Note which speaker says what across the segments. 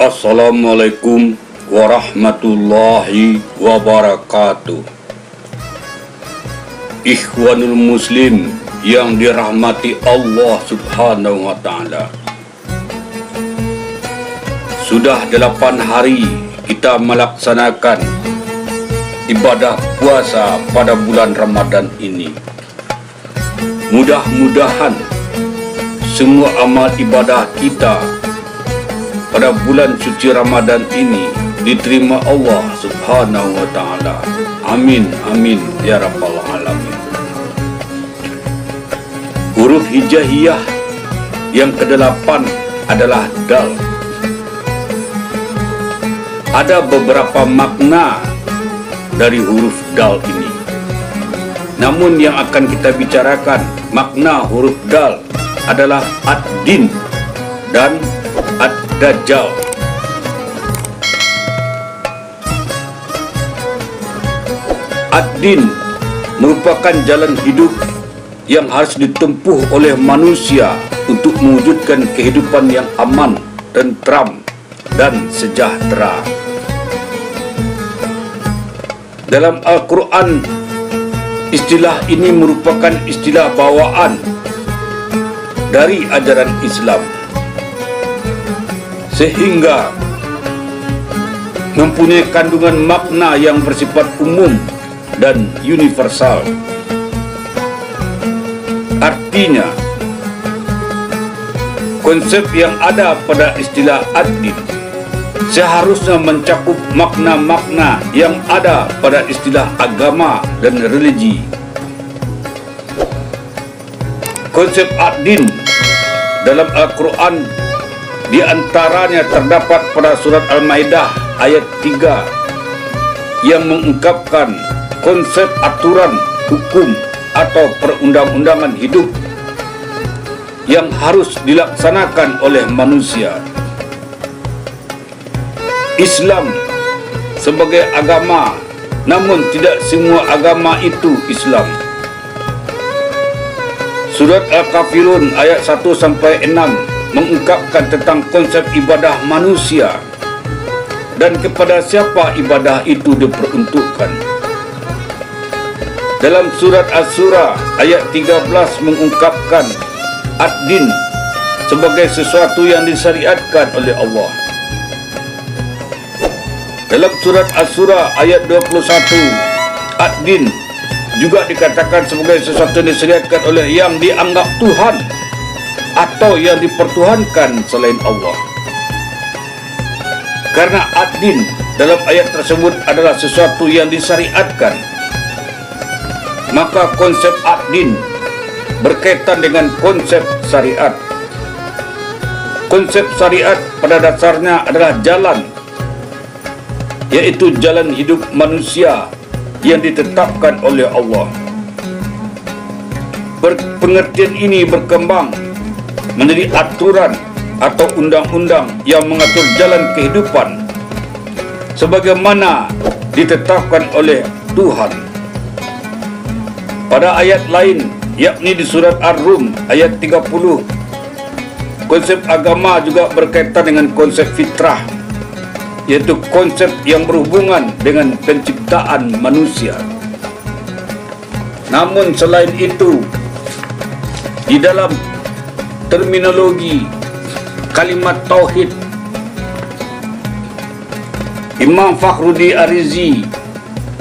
Speaker 1: Assalamualaikum warahmatullahi wabarakatuh. Ikhwanul Muslim yang dirahmati Allah Subhanahu wa Ta'ala, sudah 8 hari kita melaksanakan ibadah puasa pada bulan Ramadan ini. Mudah-mudahan semua amal ibadah kita pada bulan suci Ramadan ini diterima Allah Subhanahu wa Ta'ala. Amin, amin, ya Rabbal Alamin. Huruf hijaiyah yang ke-8 adalah dal. Ada beberapa makna dari huruf dal ini. Namun yang akan kita bicarakan, makna huruf dal adalah ad-din dan ad-dajjal. Ad-din merupakan jalan hidup yang harus ditempuh oleh manusia untuk mewujudkan kehidupan yang aman, tentram, dan sejahtera. Dalam Al-Quran, istilah ini merupakan istilah bawaan dari ajaran Islam, sehingga mempunyai kandungan makna yang bersifat umum dan universal. Artinya, konsep yang ada pada istilah ad-din seharusnya mencakup makna-makna yang ada pada istilah agama dan religi. Konsep ad-din dalam Al-Quran di antaranya terdapat pada surat Al-Maidah ayat 3 yang mengungkapkan konsep aturan, hukum atau perundang-undangan hidup yang harus dilaksanakan oleh manusia. Islam sebagai agama, namun tidak semua agama itu Islam. Surat Al-Kafirun ayat 1-6 mengungkapkan tentang konsep ibadah manusia dan kepada siapa ibadah itu diperuntukkan. Dalam surat As-Surah ayat 13 mengungkapkan ad-din sebagai sesuatu yang disyariatkan oleh Allah. Dalam surat As-Surah ayat 21, ad-din juga dikatakan sebagai sesuatu yang disyariatkan oleh yang dianggap Tuhan atau yang dipertuhankan selain Allah. Karena ad-din dalam ayat tersebut adalah sesuatu yang disyariatkan, maka konsep ad-din berkaitan dengan konsep syariat. Konsep syariat pada dasarnya adalah jalan, yaitu jalan hidup manusia yang ditetapkan oleh Allah. Pengertian ini berkembang menjadi aturan atau undang-undang yang mengatur jalan kehidupan sebagaimana ditetapkan oleh Tuhan. Pada ayat lain, yakni di surat Ar-Rum ayat 30, konsep agama juga berkaitan dengan konsep fitrah, yaitu konsep yang berhubungan dengan penciptaan manusia. Namun selain itu, di dalam terminologi kalimat tauhid, Imam Fakhruddin Ar-Razi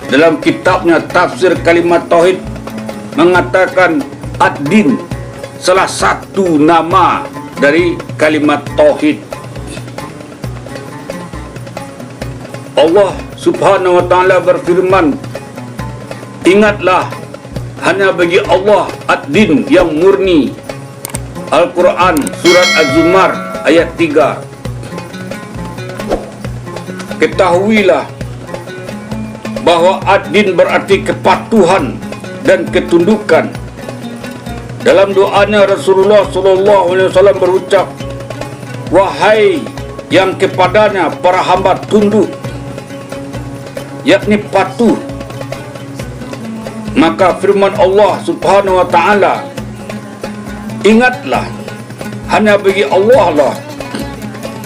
Speaker 1: dalam kitabnya Tafsir Kalimat Tauhid mengatakan ad-din salah satu nama dari kalimat tauhid. Allah Subhanahu wa Ta'ala berfirman, ingatlah hanya bagi Allah ad-din yang murni. Al-Quran surat Az-Zumar ayat 3. Ketahuilah bahwa ad-din berarti kepatuhan dan ketundukan. Dalam doanya Rasulullah SAW berucap, wahai yang kepadanya para hamba tunduk, yakni patuh. Maka firman Allah Subhanahu wa Ta'ala, ingatlah hanya bagi Allah lah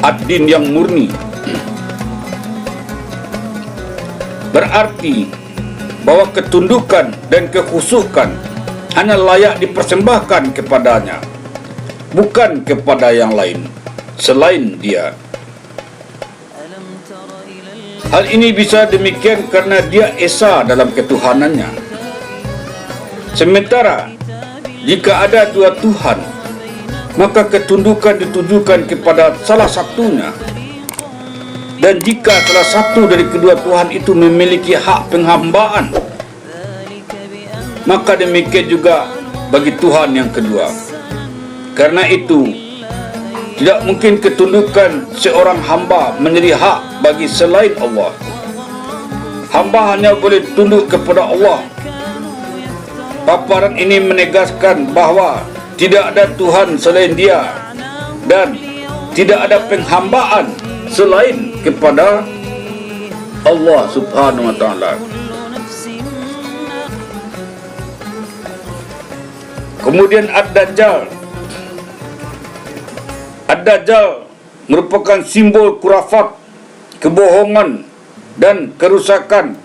Speaker 1: ad-din yang murni, berarti bahwa ketundukan dan kekhusyukan hanya layak dipersembahkan kepadanya, bukan kepada yang lain selain Dia. Hal ini bisa demikian karena Dia esa dalam ketuhanannya. Sementara jika ada dua Tuhan, maka ketundukan ditujukan kepada salah satunya. Dan jika salah satu dari kedua Tuhan itu memiliki hak penghambaan, maka demikian juga bagi Tuhan yang kedua. Karena itu, tidak mungkin ketundukan seorang hamba menjadi hak bagi selain Allah. Hamba hanya boleh tunduk kepada Allah. Paparan ini menegaskan bahawa tidak ada Tuhan selain Dia dan tidak ada penghambaan selain kepada Allah Subhanahu wa taala. Kemudian Ad-Dajjal. Ad-Dajjal merupakan simbol khurafat, kebohongan dan kerusakan.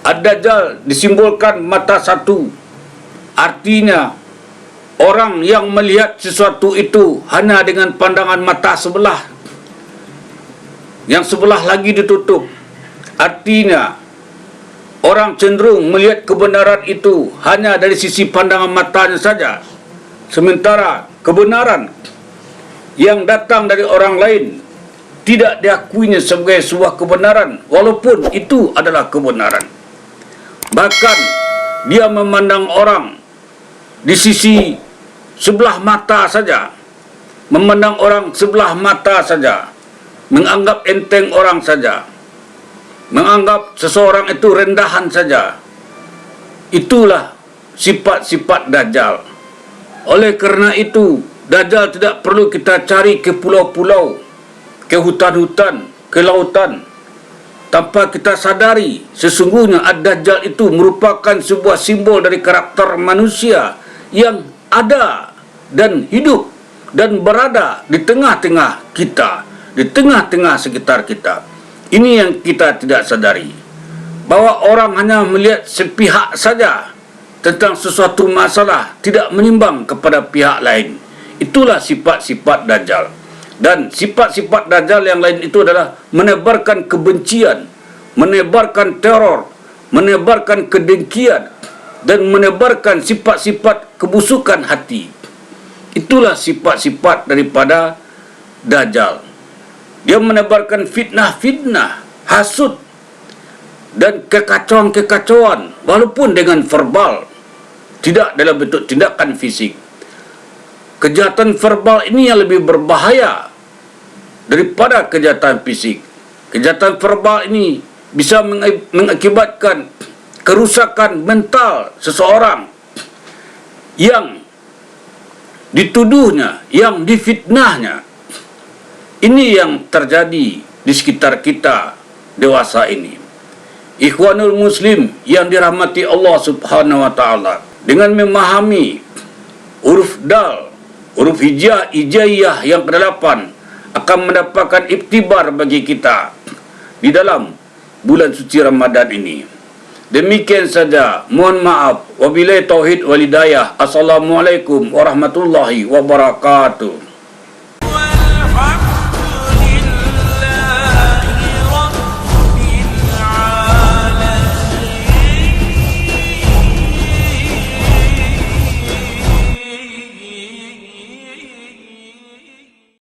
Speaker 1: Ad-Dajjal disimbolkan mata satu. Artinya orang yang melihat sesuatu itu hanya dengan pandangan mata sebelah, yang sebelah lagi ditutup. Artinya orang cenderung melihat kebenaran itu hanya dari sisi pandangan matanya saja, sementara kebenaran yang datang dari orang lain tidak diakuinya sebagai sebuah kebenaran, walaupun itu adalah kebenaran. Bahkan dia memandang orang di sisi sebelah mata saja, memandang orang sebelah mata saja, menganggap enteng orang saja, menganggap seseorang itu rendahan saja. Itulah sifat-sifat Dajjal. Oleh kerana itu, Dajjal tidak perlu kita cari ke pulau-pulau, ke hutan-hutan, ke lautan, tanpa kita sadari sesungguhnya Ad-Dajjal itu merupakan sebuah simbol dari karakter manusia yang ada dan hidup dan berada di tengah-tengah kita, di tengah-tengah sekitar kita. Ini yang kita tidak sadari, bahwa orang hanya melihat sepihak saja tentang sesuatu masalah, tidak menimbang kepada pihak lain. Itulah sifat-sifat Dajjal. Dan sifat-sifat Dajjal yang lain itu adalah menebarkan kebencian, menebarkan teror, menebarkan kedengkian, dan menebarkan sifat-sifat kebusukan hati. Itulah sifat-sifat daripada Dajjal. Dia menebarkan fitnah-fitnah, hasud, dan kekacauan-kekacauan, walaupun dengan verbal, tidak dalam bentuk tindakan fisik. Kejahatan verbal ini yang lebih berbahaya daripada kejahatan fisik. Kejahatan verbal ini bisa mengakibatkan kerusakan mental seseorang yang dituduhnya, yang difitnahnya. Ini yang terjadi di sekitar kita dewasa ini. Ikhwanul Muslim yang dirahmati Allah Subhanahu wa taala, dengan memahami huruf dal, huruf hijaiyah yang ke-8 akan mendapatkan iktibar bagi kita di dalam bulan suci Ramadan ini. Demikian saja. Mohon maaf. Wabillahi tauhid wal hidayah. Assalamualaikum warahmatullahi wabarakatuh.